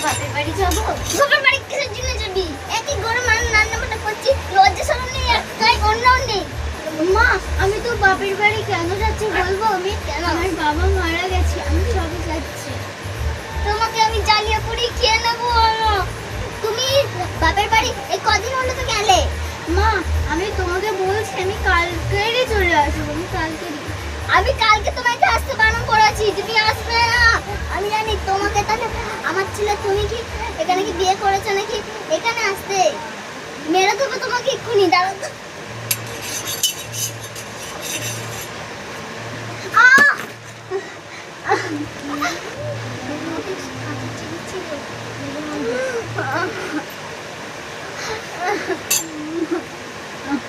বাপের বাড়ি যাবো। বাপের বাড়ি কিসের জন্য যাবি? একই গরম আর রান্নাবান্না করছি, লজ্জা শরম নেই, একটাই অন্যও নেই। মা, আমি তো বাপের বাড়ি কেন যাচ্ছি বলবো? আমি কেন? আমার বাবা মারা গেছে, আমি সবে যাচ্ছি। তোমাকে আমি জ্বালিয়ে পুড়িয়ে খেয়ে নেবো। তুমি বাপের বাড়ি এই কদিন হলো তো গেলে? মা, আমি তোমাকে বলছি আমি কালকেই চলে আসবো। আমি কালকে তোমাকে আসতে বারণ করেছি, তুমি আসবে না। আমি জানি তোমাকে, তাহলে আমার ছেলে তুমি কি এখানে কি বিয়ে করেছো নাকি এখানে আসতে? মেরে দেবো তোমাকে এক্ষুনি, দাঁড়াও তো।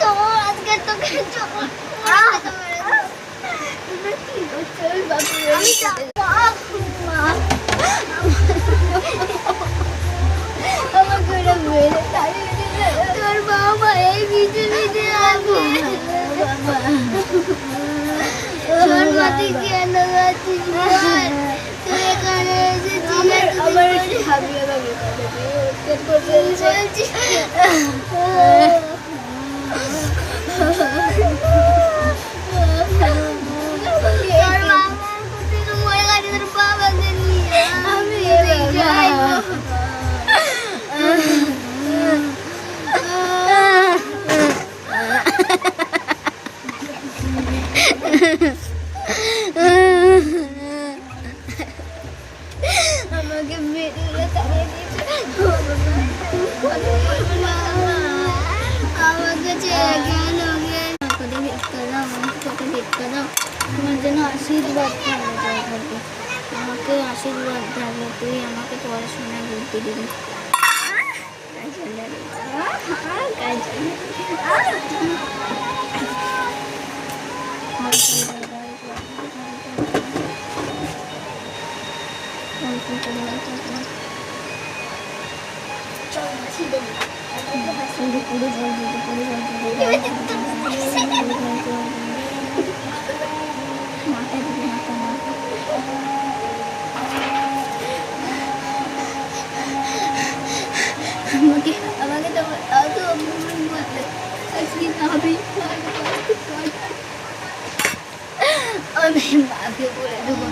তো আজকে তোকে তোর বাবা এই ভিজে ভিজে আছে। তোর মাটি কেন আছিস? তুই এখানে এসেছিস আমার হাবিয়ে ভাবি বলছিস। আমাকে মেরে তাড়িয়ে দিয়েছে, আমাকে ছেড়ে গেল। তোমার জন্য আশীর্বাদ থাকবে, আমাকে আশীর্বাদ থাকবে, তুই আমাকে পড়াশোনায় বুদ্ধি দিবি। আমাকে তো আমি মাকে বলে দেবো।